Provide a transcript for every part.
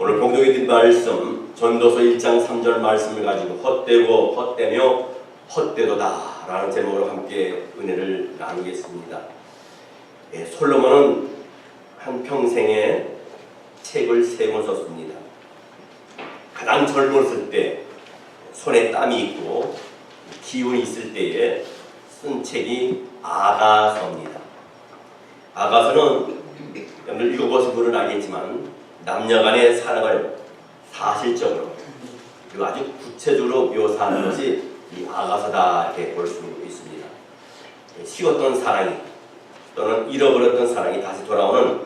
오늘 봉독해 드린 말씀 전도서 1장 3절 말씀을 가지고 헛되고 헛되며 헛되도다 라는 제목으로 함께 은혜를 나누겠습니다. 솔로몬은 한평생에 책을 3권 썼습니다. 가장 젊었을 때 손에 땀이 있고 기운이 있을 때에 쓴 책이 아가서입니다. 아가서는 여러분들 읽어보신 분은 알겠지만 남녀간의 사랑을 사실적으로 그리고 아주 구체적으로 묘사하는 것이 이 아가서다 이렇게 볼 수 있습니다. 식었던 사랑이 또는 잃어버렸던 사랑이 다시 돌아오는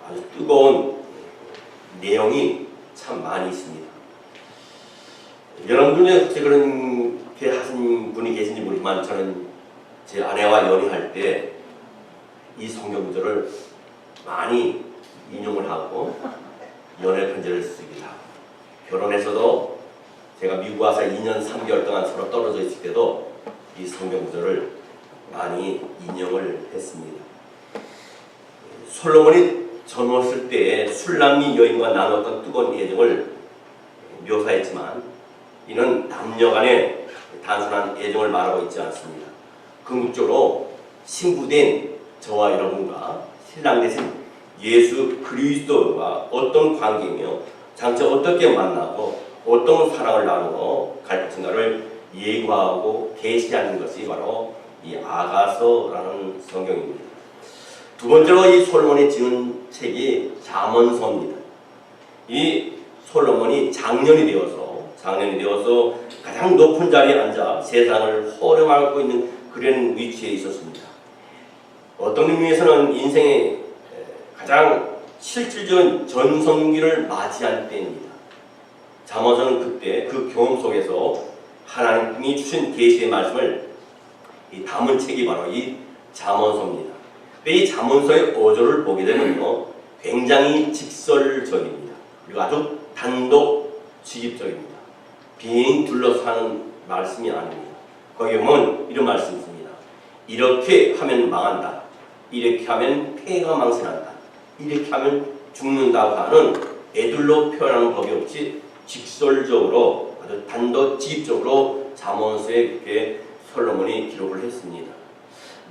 아주 뜨거운 내용이 참 많이 있습니다. 여러분 중에 혹시 그렇게 하신 분이 계신지 모르지만 저는 제 아내와 연애할 때 이 성경 구절을 많이 인용을 하고 연애 편지를 쓰기도 하고, 결혼해서도 제가 미국 와서 2년 3개월 동안 서로 떨어져 있을 때도 이 성경 구절을 많이 인용을 했습니다. 솔로몬이 젊었을 때에 술람미 여인과 나눴던 뜨거운 애정을 묘사했지만 이는 남녀간의 단순한 애정을 말하고 있지 않습니다. 궁극적으로 신부된 저와 여러분과 신랑 되신 예수 그리스도와 어떤 관계이며 장차 어떻게 만나고 어떤 사랑을 나누고 갈 것인가를 예고하고 계시하는 것이 바로 이 아가서라는 성경입니다. 두 번째로 이 솔로몬이 지은 책이 잠언서입니다. 이 솔로몬이 장년이 되어서 가장 높은 자리에 앉아 세상을 호령하고 있는 그런 위치에 있었습니다. 어떤 의미에서는 인생의 가장 실질적인 전성기를 맞이한 때입니다. 잠언서는 그때 그 경험 속에서 하나님이 주신 계시의 말씀을 담은 책이 바로 이 잠언서입니다. 이 잠언서의 어조를 보게 되면요, 굉장히 직설적입니다. 그리고 아주 단독직입적입니다. 빙 둘러서 하는 말씀이 아닙니다. 거기에 보면 이런 말씀이 있습니다. 이렇게 하면 망한다. 이렇게 하면 폐가 망신한다. 이렇게 하면 죽는다고 하는 애둘러 표현하는 법이 없이 직설적으로 아주 단도직입적으로 잠언서에 그렇게 솔로몬이 기록을 했습니다.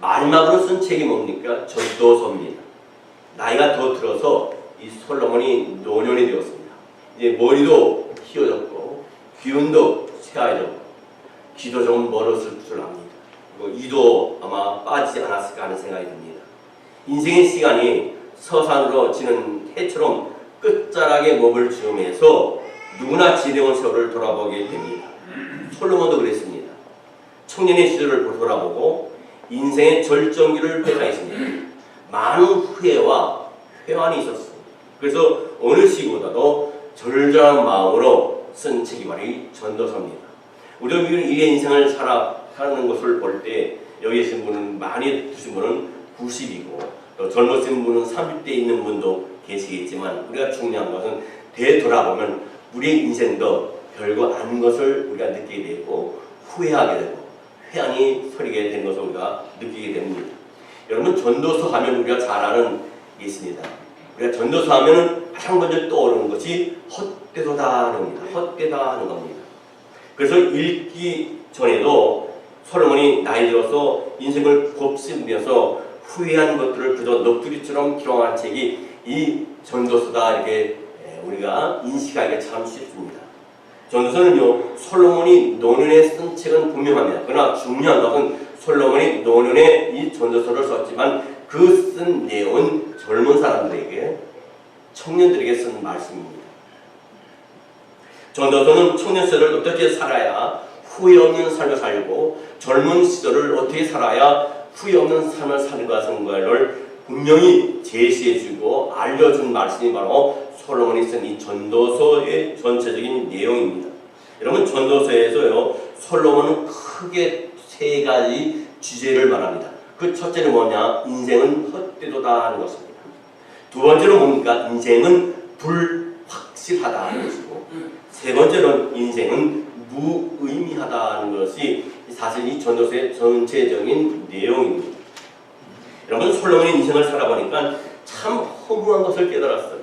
마지막으로 쓴 책이 뭡니까? 전도서입니다. 나이가 더 들어서 이 솔로몬이 노년이 되었습니다. 이제 머리도 휘어졌고 기운도 쇠하여졌고 귀도 좀 멀었을 줄 압니다. 그리고 이도 아마 빠지지 않았을까 하는 생각이 듭니다. 인생의 시간이 서산으로 지는 해처럼 끝자락에 몸을 쥐으면서 누구나 지내온 세월을 돌아보게 됩니다. 솔로몬도 그랬습니다. 청년의 시절을 돌아보고 인생의 절정기를 회상했습니다. 많은 후회와 회환이 있었습니다. 그래서 어느 시보다도 절절한 마음으로 쓴 책이 바로 이 전도서입니다. 우리가 이 인생을 살아가는 것을 볼 때 여기 계신 분은 많이 드신 분은 90이고 또 젊으신 분은 30대에 있는 분도 계시겠지만 우리가 중요한 것은 되돌아보면 우리의 인생도 별거 아닌 것을 우리가 느끼게 되고 후회하게 되고 회한이 서리게 된 것을 우리가 느끼게 됩니다. 여러분 전도서 하면 우리가 잘 아는 게 있습니다. 우리가 전도서 하면 가장 먼저 떠오르는 것이 헛되도다 합니다. 헛되다 하는 겁니다. 그래서 읽기 전에도 솔로몬이 나이 들어서 인생을 곱씹으면서 후회한 것들을 그저 넋두리처럼 기록한 책이 이 전도서다 이렇게 우리가 인식하기가 참 쉽습니다. 전도서는요, 솔로몬이 노년에 쓴 책은 분명합니다. 그러나 중요한 것은 솔로몬이 노년에 이 전도서를 썼지만 그 쓴 내용은 젊은 사람들에게, 청년들에게 쓴 말씀입니다. 전도서는 청년 시절을 어떻게 살아야 후회 없는 삶을 살고 젊은 시절을 어떻게 살아야 후회 없는 삶을 사는 것을 분명히 제시해주고 알려준 말씀이 바로 솔로몬이 쓴 이 전도서의 전체적인 내용입니다. 여러분 전도서에서요 솔로몬은 크게 3가지 주제를 말합니다. 그 첫째는 뭐냐? 인생은 헛되도다 하는 것입니다. 두 번째로 뭡니까? 인생은 불확실하다 하는 것이고, 세 번째로는 인생은 무의미하다 하는 것이 사실 이 전도서의 전체적인 내용입니다. 여러분 솔로몬의 인생을 살아보니까 참 허무한 것을 깨달았어요.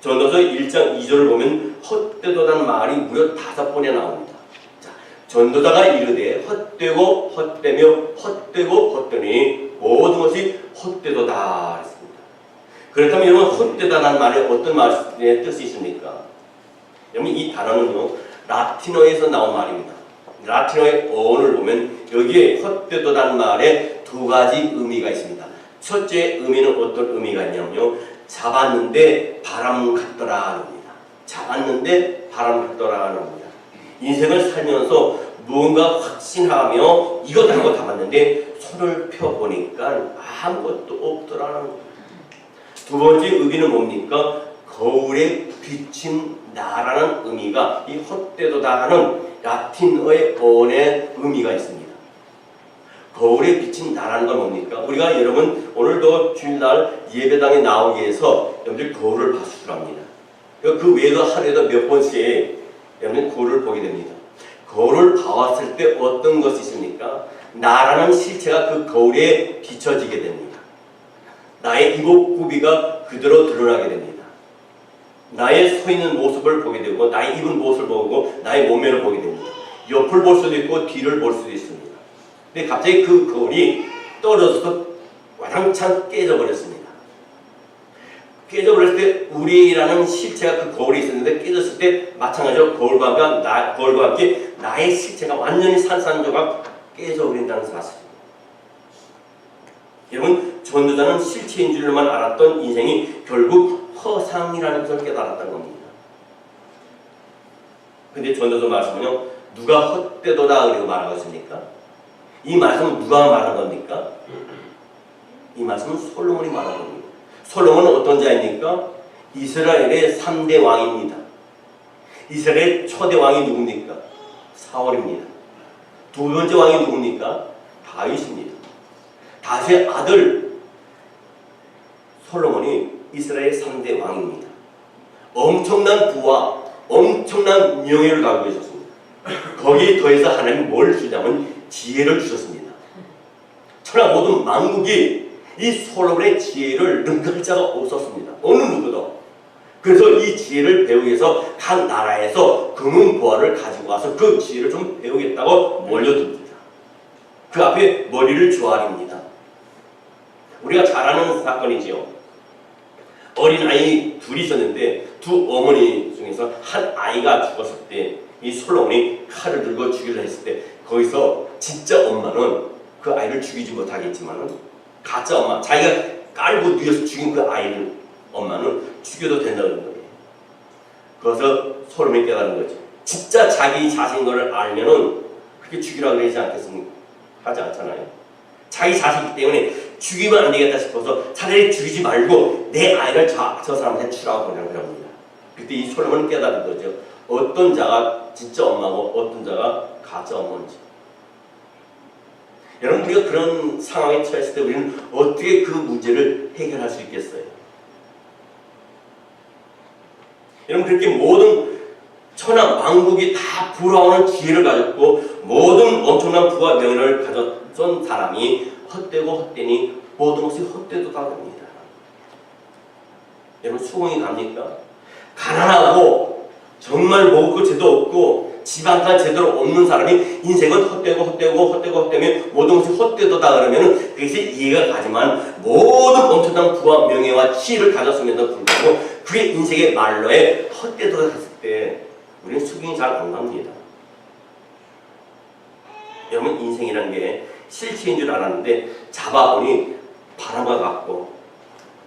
전도서 1장 2절을 보면 헛되도다는 말이 무려 5번이나 나옵니다. 자, 전도자가 이르되 헛되고 헛되며 헛되고 헛되니 모든 것이 헛되도다 했습니다. 그렇다면 여러분 헛되다라는 말이 어떤 말의 뜻이 있습니까? 여러분 이 단어는요 라틴어에서 나온 말입니다. 라틴어의 어원을 보면 여기에 헛되도다는 말에 2가지 의미가 있습니다. 첫째 의미는 어떤 의미가 있냐면요, 잡았는데 바람 같더라 합니다. 잡았는데 바람 같더라 합니다. 인생을 살면서 무언가 확신하며 이것 하고 담았는데 손을 펴보니까 아무것도 없더라는 겁니다. 두 번째 의미는 뭡니까? 거울에 비친 나라는 의미가 이 헛되도다 하는 라틴어의 어원의 의미가 있습니다. 거울에 비친 나라는 건 뭡니까? 우리가 여러분 오늘도 주일날 예배당에 나오기 위해서 여러분들 거울을 봐주랍니다. 그 외에도 하루에도 몇 번씩 여러분 거울을 보게 됩니다. 거울을 봐왔을 때 어떤 것이 있습니까? 나라는 실체가 그 거울에 비춰지게 됩니다. 나의 이목구비가 그대로 드러나게 됩니다. 나의 서 있는 모습을 보게 되고 나의 입은 모습을 보고 나의 몸매를 보게 됩니다. 옆을 볼 수도 있고 뒤를 볼 수도 있습니다. 근데 갑자기 그 거울이 떨어져서 와장창 깨져버렸습니다. 깨져버렸을 때 우리라는 실체가 그 거울에 있었는데 깨졌을 때 마찬가지로 거울과 함께 나의 실체가 완전히 산산조각 깨져버린다는 사실입니다. 여러분 전도자는 실체인 줄만 알았던 인생이 결국 허상이라는 것을 깨달았다는 겁니다. 근데 전도서 말씀은요 누가 헛되도다 그리고 말하고 있습니까? 이 말씀은 누가 말한 겁니까? 이 말씀은 솔로몬이 말한 겁니다. 솔로몬은 어떤 자입니까? 이스라엘의 3대 왕입니다. 이스라엘의 초대 왕이 누굽니까? 사울입니다. 두 번째 왕이 누굽니까? 다윗입니다. 다윗의 아들 솔로몬이 이스라엘 3대 왕입니다. 엄청난 부와 엄청난 명예를 가지고 있었습니다. 거기에 더해서 하나님이 뭘 주냐면 지혜를 주셨습니다. 천하 모든 만국이 이 솔로몬의 지혜를 능가할 자가 없었습니다. 어느 누구도. 그래서 이 지혜를 배우기 위해서 각 나라에서 금은 보화를 가지고 와서 그 지혜를 좀 배우겠다고 몰려듭니다. 그 앞에 머리를 조아립니다. 우리가 잘 아는 사건이지요. 어린아이 둘이 있었는데 두 어머니 중에서 한 아이가 죽었을 때 이 솔로몬이 칼을 들고 죽이려 했을 때 거기서 진짜 엄마는 그 아이를 죽이지 못하겠지만 가짜 엄마, 자기가 깔고 누워서 죽인 그 아이를 엄마는 죽여도 된다는 거예요. 그래서 솔로몬이 깨달은 거죠. 진짜 자기 자신인 걸 알면은 그렇게 죽이라고 그러지 않겠습니까? 하지 않잖아요. 자기 자식이기 때문에 죽이면 안 되겠다 싶어서 차라리 죽이지 말고 내 아이를 저 사람한테 주라고 그냥 그럽니다. 그때 이 솔로몬은 깨달은 거죠. 어떤 자가 진짜 엄마고 어떤 자가 가짜 엄마인지. 여러분 우리가 그런 상황에 처했을 때 우리는 어떻게 그 문제를 해결할 수 있겠어요? 여러분 그렇게 모든 천하 만국이 다 부러워하는 지혜를 가졌고 모든 엄청난 부와 명예를 가졌던 사람이 헛되고 헛되니 모든 것이 헛되도다 합니다. 여러분 수긍이 갑니까? 가난하고 정말 먹을 것 제대로 없고 집 한 칸 제대로 없는 사람이 인생은 헛되면 모든 것이 헛되도다 그러면 그것이 이해가 가지만 모든 엄청난 부와 명예와 지혜를 가졌음에도 불구하고 그의 인생의 말로에 헛되도다 했을 때 우리는 수긍이 잘 안 갑니다. 여러분 인생이라는 게 실체인 줄 알았는데 잡아보니 바람과 같고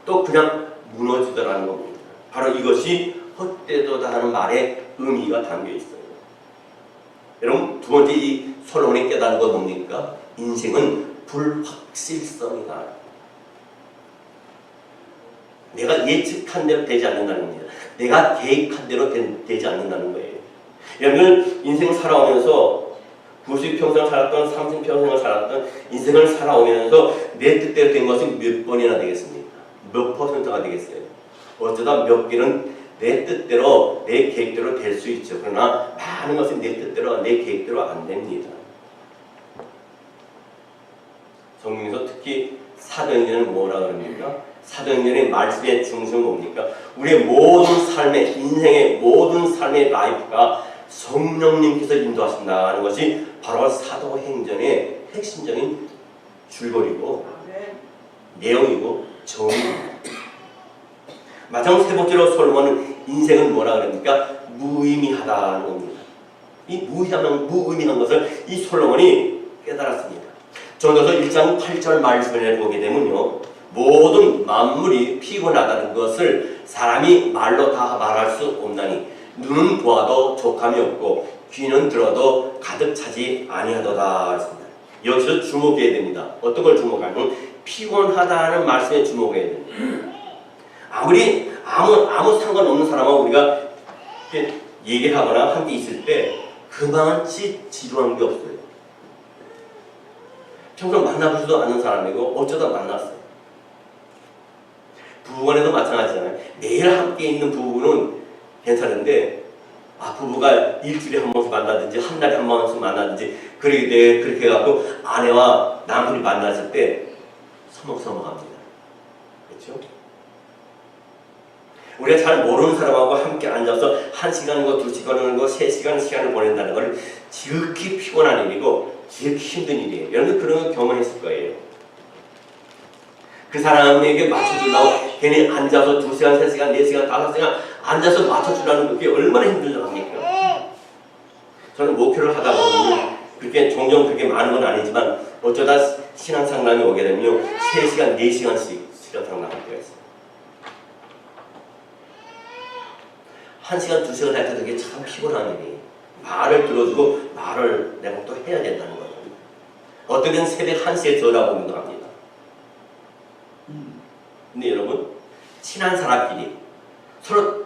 또 그냥 무너지더라는 겁니다. 바로 이것이 헛되도다 하는 말에 의미가 담겨 있어요. 여러분 두 번째 이 솔로몬이 깨달은 건 뭡니까? 인생은 불확실성이다. 내가 예측한 대로 되지 않는다는 겁니다. 내가 계획한 대로 되지 않는다는 거예요. 여러분 인생 살아오면서 90평생 살았던 30평생을 살았던 인생을 살아오면서 내 뜻대로 된 것이 몇 번이나 되겠습니까? 몇 퍼센트가 되겠어요? 어쩌다 몇 개는 내 뜻대로 내 계획대로 될 수 있죠. 그러나 많은 것이 내 뜻대로 내 계획대로 안 됩니다. 성경에서 특히 사도행전은 뭐라 그럽니까? 사도행전의 말씀의 중심은 뭡니까? 우리의 모든 삶의 인생의 모든 삶의 라이프가 성령님께서 인도하신다는 것이 바로 사도행전의 핵심적인 줄거리고 내용이고 정의입니다. 마지막 세 번째로 솔로몬은 인생은 뭐라 그럽니까? 무의미하다는 겁니다. 이 무의미한 것을 이 솔로몬이 깨달았습니다. 전도서 1장 8절 말씀을 보게 되면요, 모든 만물이 피곤하다는 것을 사람이 말로 다 말할 수 없나니 눈은 보아도 족함이 없고 귀는 들어도 가득 차지 아니하도다 했습니다. 여기서 주목해야 됩니다. 어떤 걸 주목하면 피곤하다는 말씀에 주목해야 됩니다. 아무 상관없는 사람하고 우리가 얘기를 하거나 함께 있을 때 그만치 지루한 게 없어요. 평소 만나보지도 않는 사람이고 어쩌다 만났어요. 부부간에도 마찬가지잖아요. 매일 함께 있는 부부는 괜찮은데 부부가 일주일에 한 번씩 만나든지 한 달에 한 번씩 만나든지 그렇게 해갖고 아내와 남편이 만났을 때 서먹서먹합니다. 그렇죠? 우리가 잘 모르는 사람하고 함께 앉아서 1시간이고 2시간이고 3시간 시간을 보낸다는 걸 지극히 피곤한 일이고 지극히 힘든 일이에요. 여러분들 그런 거 경험했을 거예요. 그 사람에게 맞춰주려고 괜히 앉아서 2시간, 3시간, 4시간, 5시간 앉아서 맞춰주려는 그게 얼마나 힘들지 합니까? 저는 목표를 하다 보면 그렇게 종종 그렇게 많은 건 아니지만 어쩌다 신앙 상담이 오게 되면 3시간, 4시간씩 신앙 상담할 때가 있어요. 1시간, 2시간 할 때 되게 참 피곤한 일이에요. 말을 들어주고 말을 내가 또 해야 된다는 거예요. 어떤 때는 새벽 1시에 전화오기도 합니다. 근데 여러분, 친한 사람끼리 서로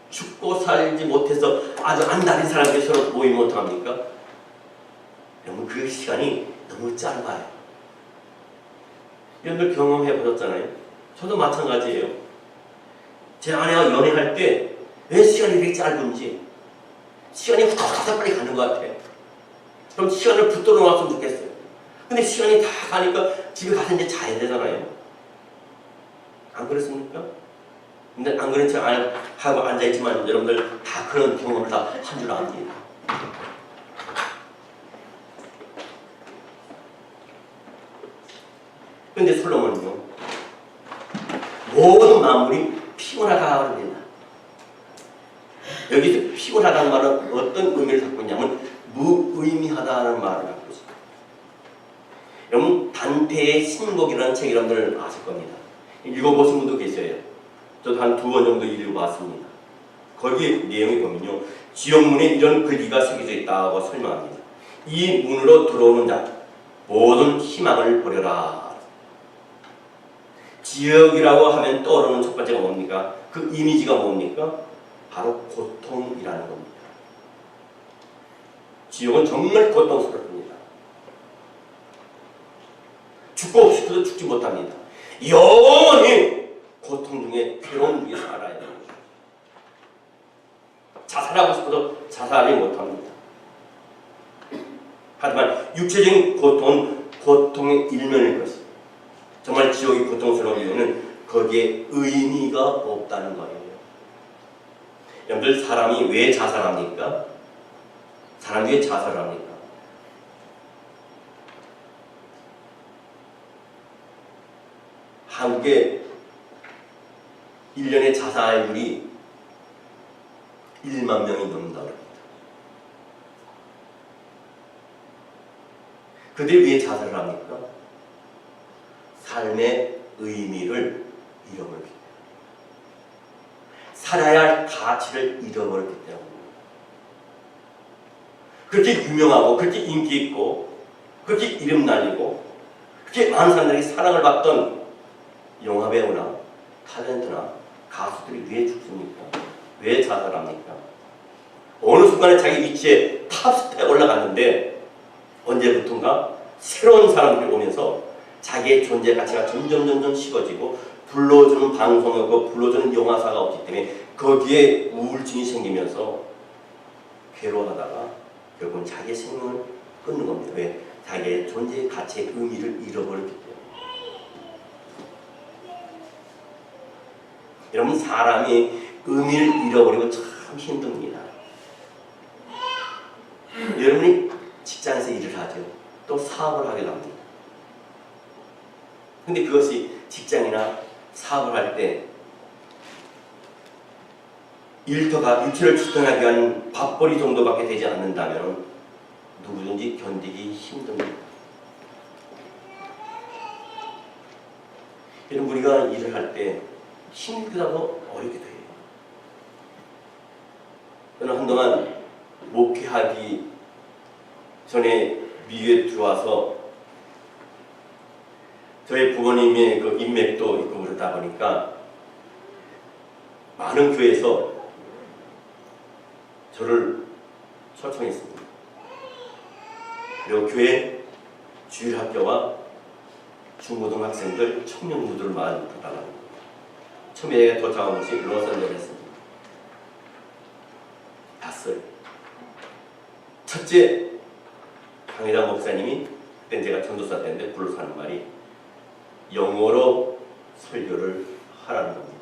죽고 살지 못해서 아주 안달인 사람들이 서로 모이면 어떡합니까? 여러분, 그 시간이 너무 짧아요. 여러분들 경험해 보셨잖아요. 저도 마찬가지예요. 제 아내와 연애할 때 왜 시간이 이렇게 짧은지, 시간이 후다닥 빨리 가는 것 같아. 그럼 시간을 붙들어 놨으면 좋겠어요. 근데 시간이 다 가니까 집에 가서 이제 자야 되잖아요. 안 그렇습니까? 근데 안 그런 척 하고 앉아있지만 여러분들 다 그런 경험을 다 한 줄 압니다. 근데 솔로몬은요, 모든 만물이 피곤하다 그럽니다. 여기서 피곤하다는 말은 어떤 의미를 갖고 있냐면 무의미하다는 말을 갖고 있습니다. 여러분, 단테의 신곡이라는 책 여러분들 아실 겁니다. 읽어보신 분도 계셔요. 저도 한 2번 정도 읽어봤습니다. 거기 내용이 보면요, 지옥문에 이런 글귀가 새겨져 있다고 설명합니다. 이 문으로 들어오는 자 모든 희망을 버려라. 지옥이라고 하면 떠오르는 첫 번째가 뭡니까? 그 이미지가 뭡니까? 바로 고통이라는 겁니다. 지옥은 정말 고통스럽습니다. 죽고 싶어도 죽지 못합니다. 영원히 고통 중에 괴로움 중에 살아야 됩니다. 자살하고 싶어도 자살이 못합니다. 하지만 육체적인 고통은 고통의 일면일 것입니다. 정말 지옥이 고통스러운 이유는 거기에 의미가 없다는 거예요. 여러분들, 사람이 왜 자살합니까? 사람이 왜 자살합니까? 한국의 1년의 자살률이 1만 명이 넘는다고 합니다. 그들이 왜 자살을 합니까? 삶의 의미를 잃어버렸기 때문에, 살아야 할 가치를 잃어버렸기 때문입니다. 그렇게 유명하고 그렇게 인기 있고 그렇게 이름 날리고 그렇게 많은 사람들에게 사랑을 받던 영화배우나 탤런트나 가수들이 왜 죽습니까? 왜 자살합니까? 어느 순간에 자기 위치에 탑스타에 올라갔는데 언제부턴가 새로운 사람들이 오면서 자기의 존재 가치가 점점 식어지고 불러주는 방송이 없고 불러주는 영화사가 없기 때문에 거기에 우울증이 생기면서 괴로워하다가 결국은 자기의 생명을 끊는 겁니다. 왜? 자기의 존재의 가치의 의미를 잃어버렸기 때문에. 여러분, 사람이 의미를 잃어버리고 참 힘듭니다. 여러분이 직장에서 일을 하죠. 또 사업을 하기도 합니다. 근데 그것이 직장이나 사업을 할 때 일터가 육체를 주통하기 위한 밥벌이 정도밖에 되지 않는다면 누구든지 견디기 힘듭니다. 여러분, 우리가 일을 할 때 힘들기도 하고 어렵기도 해요. 저는 한동안 목회하기 전에 미국에 들어와서 저희 부모님의 그 인맥도 있고 그러다 보니까 많은 교회에서 저를 초청했습니다. 그리고 교회 주일학교와 중고등학생들 청년부들을 만나달라고. 처음에 도착한 곳이 로스앤젤레스입니다. 갔어요. 첫째, 강의장 목사님이 그때 제가 전도사 때인데 불러서 하는 말이 영어로 설교를 하라는 겁니다.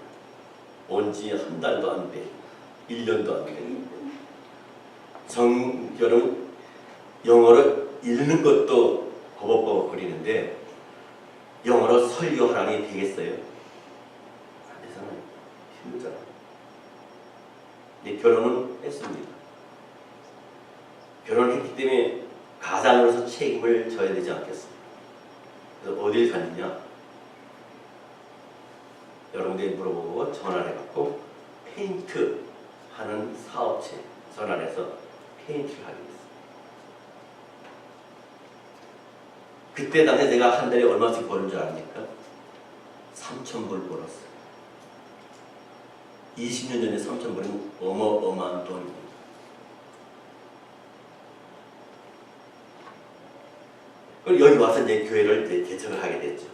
온 지 한 달도 안 돼. 1년도 안 됐는데. 여러분, 영어를 읽는 것도 버벅버벅거리는데 영어로 설교하라니 되겠어요? 안 되잖아요. 힘들잖아요. 근데 결혼은 했습니다. 결혼을 했기 때문에 가장으로서 책임을 져야 되지 않겠습니까? 그래서 어딜 갔느냐? 여러분들이 물어보고 전화를 해갖고 페인트 하는 사업체 전화를 해서 페인트를 하게 됐어요. 그때 당시에 제가 한 달에 얼마씩 버는 줄 압니까? 3,000불 벌었어요. 20년 전에 3,000불은 어마어마한 돈입니다. 그리고 여기 와서 이제 교회를 이제 개척을 하게 됐죠.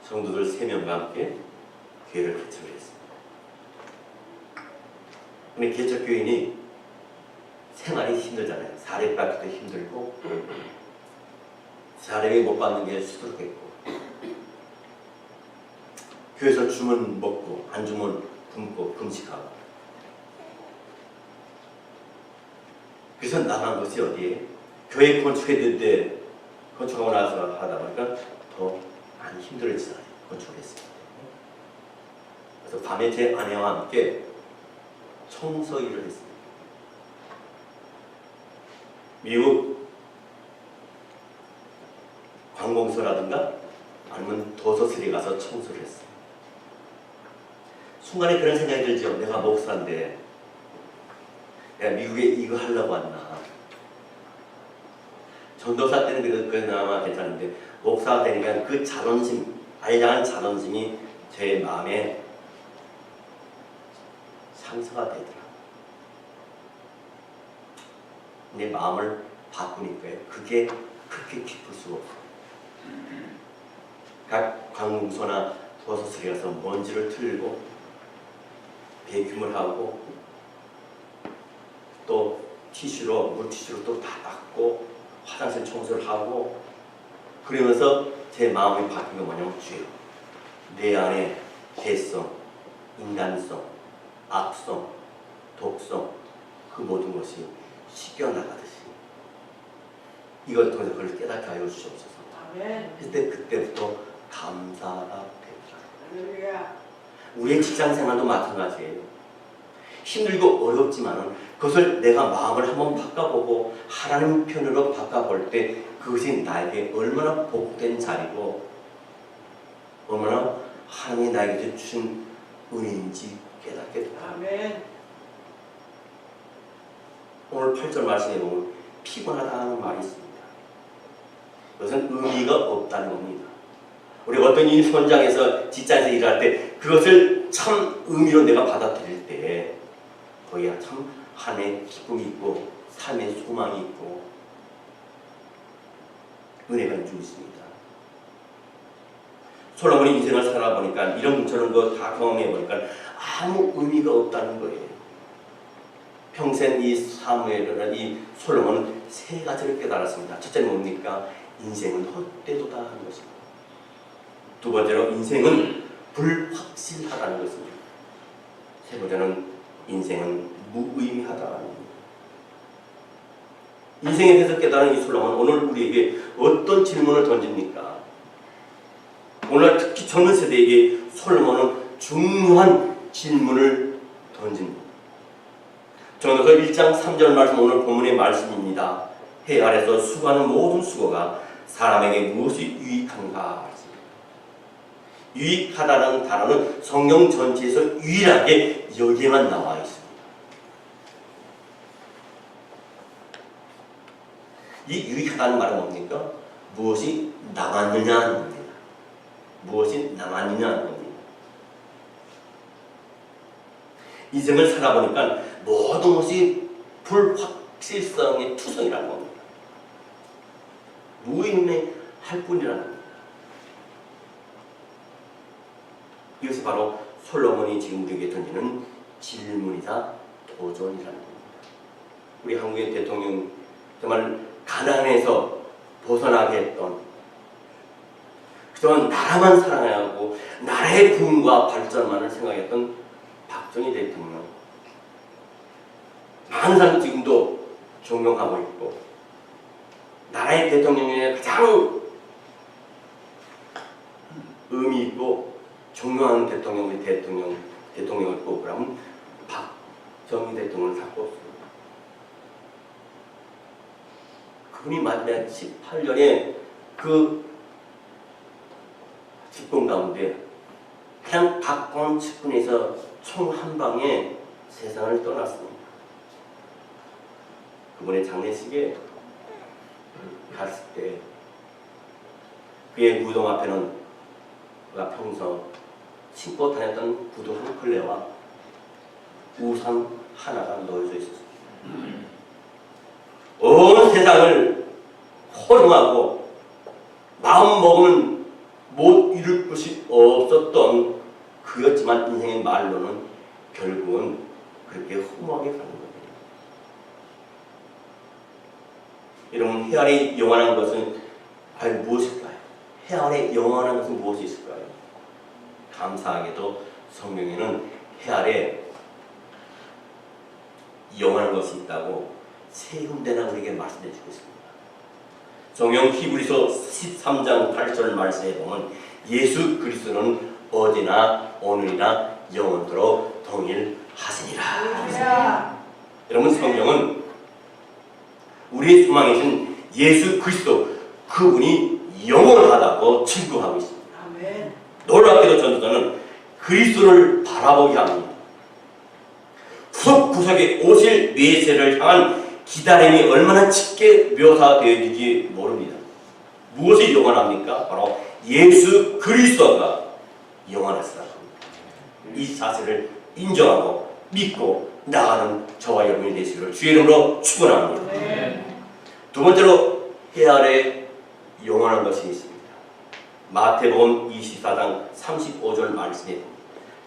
성도들 3명과 함께 교회를 개척을 했습니다. 근데 개척교인이 생활이 힘들잖아요. 사례받기도 힘들고 사례비 못 받는 게 수두룩했고 교회에서 주면 먹고 안 주면 굶고 금식하고. 그래서 나간 것이 어디에? 교회 건축했는데 건축하고 나서 하다 보니까 더 많이 힘들어지잖아요. 건축했습니다. 그래서 밤에 제 아내와 함께 청소 일을 했습니다. 미국 관공서라든가 아니면 도서실에 가서 청소를 했어요. 순간에 그런 생각이 들죠. 내가 목사인데 내가 미국에 이거 하려고 왔나. 전도사 때는 그나마 괜찮은데 목사가 되니까 그 자존심, 알량한 자존심이 제 마음에 상처가 되더라. 내 마음을 바꾸니까 그게 그렇게 기쁠 수가 없어요. 각 관공서나 도서실에 가서 먼지를 틀고 베큐um을 하고 또 티슈로 물티슈로 또 다 닦고 화장실 청소를 하고 그러면서 제 마음이 바뀐 게 뭐냐면 주여, 내 안에 개성, 인간성, 악성, 독성 그 모든 것이 씻겨나가듯이 이걸 통해서 그걸 깨닫게 하여 주시옵소서. 그때부터 감사가 됩니다. 우리의 직장생활도 마찬가지예요. 힘들고 어렵지만은 그것을 내가 마음을 한번 바꿔보고 하나님 편으로 바꿔볼 때 그것이 나에게 얼마나 복된 자리고 얼마나 하나님이 나에게 주신 은혜인지 깨닫게 됩니다. 아멘. 오늘 8절 말씀에 보면 피곤하다는 말이 있습니다. 그것은 의미가 없다는 겁니다. 우리 어떤 이 현장에서 직장에서 일할 때 그것을 참 의미로 내가 받아들일 때 거기에 참 하나님의 기쁨이 있고 삶의 소망이 있고 은혜가 있습니다. 솔로몬이 인생을 살아보니까 이런 저런 거 다 경험해보니까 아무 의미가 없다는 거예요. 평생 이 사무엘이나 이 솔로몬은 3가지를 깨달았습니다. 첫째는 뭡니까? 인생은 헛되도다 하는 것입니다. 두 번째로 인생은 불확실하다는 것입니다. 세 번째는 인생은 무의미하다는 겁니다. 인생에 대해서 깨달은 이 솔로몬은 오늘 우리에게 어떤 질문을 던집니까? 오늘 특히 젊은 세대에게 솔로몬은 중요한 질문을 던집니다. 전도서 1장 3절 말씀, 오늘 본문의 말씀입니다. 해 아래서 수고하는 모든 수고가 사람에게 무엇이 유익한가? 유익하다는 단어는 성경 전체에서 유일하게 여기에만 나와 있습니다. 이 유익하다는 말은 뭡니까? 무엇이 남았느냐는 겁니다. 무엇이 남았느냐는 겁니다. 인생을 살아보니까 모든 것이 불확실성의 투성이라는 겁니다. 무의미할 뿐이라는 겁니다. 이것이 바로 솔로몬이 지금 우리에게 던지는 질문이자 도전이라는 겁니다. 우리 한국의 대통령 정말 가난에서 벗어나게 했던, 그동안 나라만 사랑하고 나라의 부흥과 발전만을 생각했던 박정희 대통령, 많은 사람들이 지금도 존경하고 있고, 나라의 대통령 중에 가장 의미 있고 존경하는 대통령, 우리 대통령을 꼽으라면 박정희 대통령을 다 꼽습니다. 그분이 마지막 18년에 그 집권 가운데 그냥 가까운 측근에서 총 한 방에 세상을 떠났습니다. 그분의 장례식에 갔을 때 그의 무덤 앞에는 그가 평소 신고 다녔던 구두 한 켤레와 우산 하나가 놓여져 있었습니다. 온 세상을 호령하고 마음 먹으면 못 이룰 것이 없었던 그였지만 인생의 말로는 결국은 그렇게 허무하게 가는 거예요. 여러분, 해 아래 영원한 것은 과연 무엇일까요? 해 아래 영원한 것은 무엇이 있을까요? 감사하게도 성경에는 해 아래 영원한 것이 있다고 세 군데나 우리에게 말씀해 주고 있습니다. 성경 히브리서 13장 8절 말씀에 보면 예수 그리스도는 어제나 오늘이나 영원토록 동일하시니라. 여러분, 성경은 우리의 소망이신 예수 그리스도, 그분이 영원하다고 증거하고 있습니다. 아멘. 놀랍게도 전도자는 그리스도를 바라보게 합니다. 구석구석에 오실 메시아를 향한 기다림이 얼마나 짙게 묘사되어질지 모릅니다. 무엇이 영원합니까? 바로 예수 그리스도가 영원하시다. 이 사실을 인정하고 믿고 나가는 저와 여러분이 되시기를 주의 이름으로 축원합니다. 두 번째로 해 아래 영원한 것이 있습니다. 마태복음 24장 35절 말씀에 보면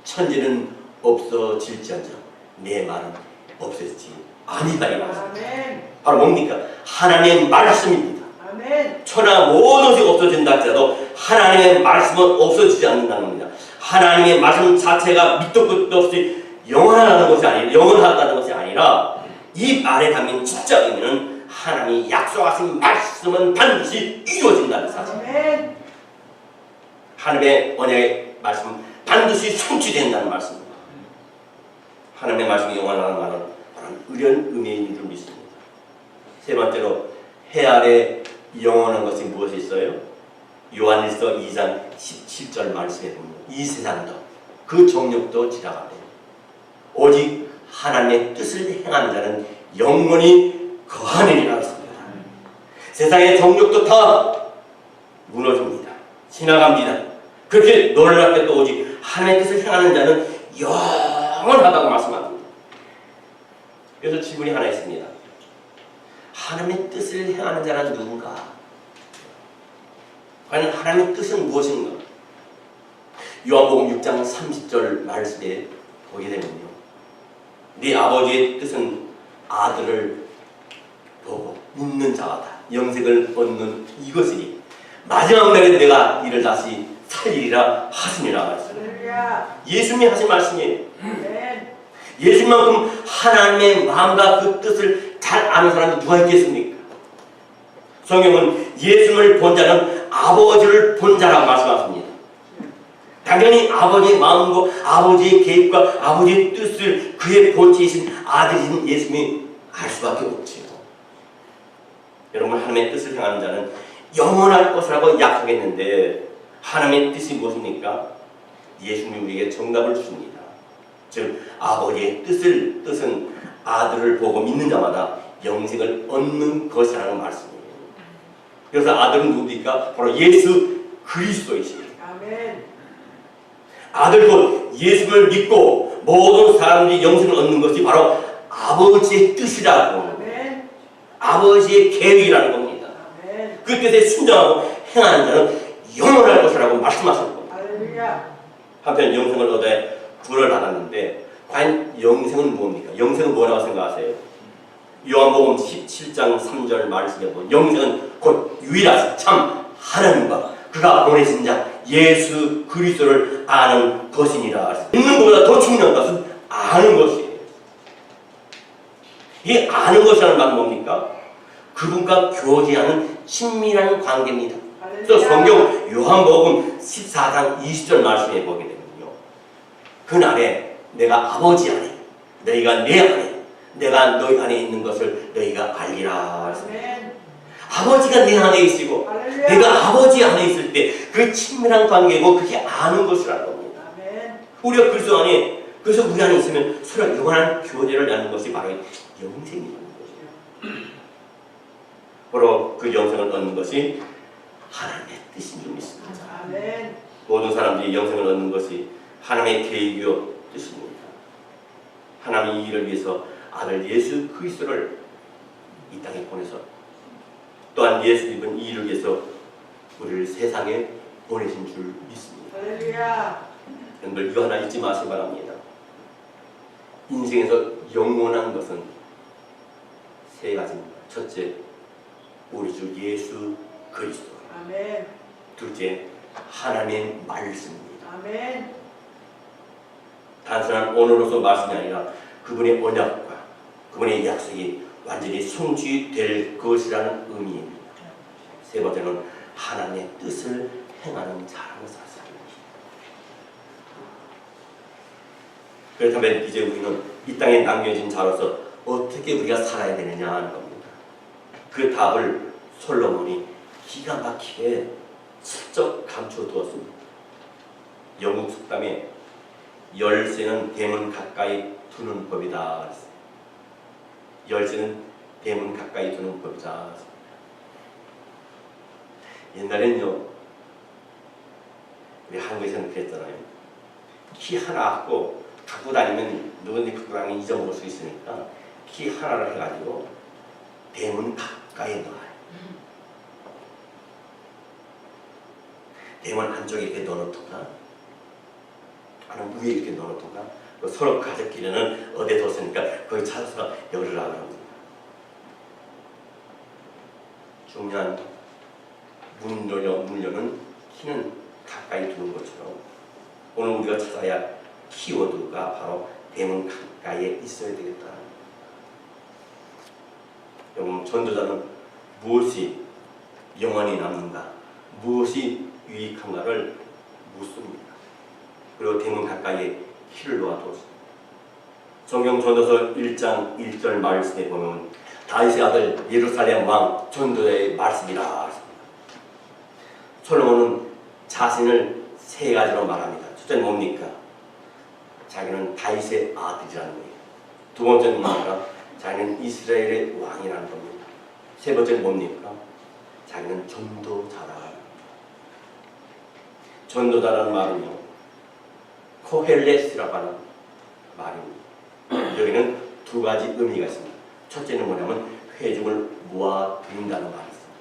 천지는 없어질지언정 내 말은 없어지지 아니하리라. 바로 뭡니까? 하나님의 말씀입니다. 아멘. 천하 모든 것이 없어진다 할지라도 하나님의 말씀은 없어지지 않는다는 겁니다. 하나님의 말씀 자체가 밑도 끝도 없이 영원하다는 것이 아니라 이 말에 담긴 진짜 의미는 하나님이 약속하신 말씀은 반드시 이루어진다는 사실입니다. 하나님의 언약의 말씀은 반드시 성취된다는 말씀입니다. 하나님의 말씀이 영원하다는 말은 의련 의미인 줄 믿습니다. 세 번째로 해 아래 영원한 것이 무엇이 있어요? 요한일서 2장 17절 말씀에 보면 이 세상도 그 정욕도 지나가되 오직 하나님의 뜻을 행하는 자는 영원히 거하느니라 했습니다. 세상의 정욕도 다 무너집니다. 지나갑니다. 그렇게 놀랍게도 오직 하나님의 뜻을 행하는 자는 영원하다고 말씀합니다. 그래서 질문이 하나 있습니다. 하나님의 뜻을 행하는 자는 누군가? 과연 하나님의 뜻은 무엇인가? 요한복음 6장 30절 말씀에 보게 되면요, 네 아버지의 뜻은 아들을 보고 믿는 자가 다 영생을 얻는 이것이니 마지막 날에 내가 이를 다시 살리리라 하시니라 말씀. 할렐루야. 예수님이 하신 말씀이에요. 아멘. 예수님만큼 하나님의 마음과 그 뜻을 잘 아는 사람이 누가 있겠습니까? 성경은 예수님을 본 자는 아버지를 본 자라고 말씀하십니다. 당연히 아버지의 마음과 아버지의 계획과 아버지의 뜻을 그의 본체이신 아들이신 예수님이 알 수밖에 없지요. 여러분, 하나님의 뜻을 향하는 자는 영원할 것이라고 약속했는데 하나님의 뜻이 무엇입니까? 예수님이 우리에게 정답을 주십니다. 즉 아버지의 뜻은 아들을 보고 믿는 자마다 영생을 얻는 것이라는 말씀이에요. 그래서 아들은 누구입니까? 바로 예수 그리스도이십니다. 아멘. 아들 곧 예수를 믿고 모든 사람들이 영생을 얻는 것이 바로 아버지의 뜻이라고, 아멘. 아버지의 계획이라는 겁니다. 아멘. 그 뜻에 순종하고 행하는 자는 영원할 것이라고 말씀하시는 겁니다. 할렐루야. 한편 영생을 얻어 구원을 받았는데 과연 영생은 뭡니까? 영생은 뭐라고 생각하세요? 요한복음 17장 3절 말씀에 보면 영생은 곧 유일하신 참 하나님과 그가 보내신 자 예수 그리스도를 아는 것이니라. 믿는 것보다 더 중요한 것은 아는 것이에요. 이 아는 것이라는 말은 뭡니까? 그분과 교제하는 친밀한 관계입니다. 또 성경 요한복음 14장 20절 말씀에 보게 되면요, 그날에 내가 아버지 안에 너희가 내 안에 내가 너희 안에 있는 것을 너희가 알리라. 아멘. 아버지가 내 안에 있으시고 할렐루야. 내가 아버지 안에 있을 때 그 친밀한 관계고 그게 아는 것이라는 겁니다. 아멘. 우리가 그리스도 안에, 그래서 우리 안에 있으면 서로 영원한 교제를 나누는 것이 바로 영생이라는 것이에요. 바로 그 영생을 얻는 것이 하나님의 뜻인 줄 믿습니다. 아멘. 모든 사람들이 영생을 얻는 것이 하나님의 계획이요 뜻입니다. 하나님이 이를 위해서 아들 예수 그리스도를 이 땅에 보내서 또한 예수님은 이 일을 위해서 우리를 세상에 보내신 줄 믿습니다. 할렐루야. 여러분들 이거 하나 잊지 마시기 바랍니다. 인생에서 영원한 것은 세 가지입니다. 첫째, 우리 주 예수 그리스도. 아멘. 둘째, 하나님의 말씀입니다. 아멘. 단순한 언어로서 말씀이 아니라 그분의 언약과 그분의 약속이 완전히 성취될 것이라는 의미입니다. 세 번째는 하나님의 뜻을 행하는 자라고 살습니다. 그렇다면 이제 우리는 이 땅에 남겨진 자로서 어떻게 우리가 살아야 되느냐 하는 겁니다. 그 답을 솔로몬이 기가 막히게 슬쩍 감춰두었습니다. 영국 속담에 열쇠는 대문 가까이 두는 법이다. 열쇠는 대문 가까이 두는 법이다. 옛날엔요, 우리 한국에서는 그랬잖아요. 키 하나 갖고 다니면 누군지 갖고 다니면 잊어먹을 수 있으니까 키 하나를 해가지고 대문 가까이 넣어요. 대문 안쪽에 이렇게 넣어놓던가 아니면 위에 이렇게 넣어놓던가 서로 가족끼리는 어디에 뒀으니까 거기 찾아서 열으라고 합니다. 중요한 문열는 키는 가까이 두는 것처럼 오늘 우리가 찾아야 키워드가 바로 대문 가까이에 있어야 되겠다. 여러분, 전도자는 무엇이 영원히 남는가, 무엇이 유익한가를 묻습니다. 그리고 대문 가까이에 키를 놓아두었습니다. 성경 전도서 1장 1절 말씀에 보면 다윗의 아들 예루살렘 왕 전도자의 말씀이라. 솔로몬은 자신을 세 가지로 말합니다. 첫째는 뭡니까? 자기는 다윗의 아들이라는 거예요. 두 번째는 뭡니까? 자기는 이스라엘의 왕이라는 겁니다. 세 번째는 뭡니까? 자기는 전도자라. 전도자라는 말은요, 코헬레스라고 하는 말입니다. 여기는 두 가지 의미가 있습니다. 첫째는 뭐냐면 회중을 모아둔다는 말이 있습니다.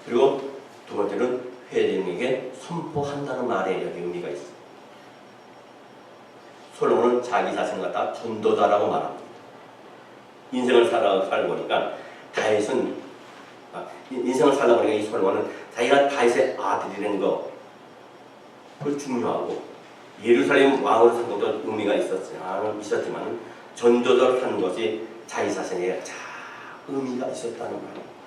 그리고 두 번째는 회중에게 선포한다는 말에 여기 의미가 있습니다. 솔로몬은 자기 자신을 갖다 전도자라고 말합니다. 인생을 살고 보니까 인생을 살다 보니까 이 솔로몬은 자기가 다윗의 아들이라는 거, 그걸 중요하고 예루살렘 왕으로 산 것도 의미가 있었지만 전도자로 사는 것이 자기 자신에 의미가 있었다는 거예요.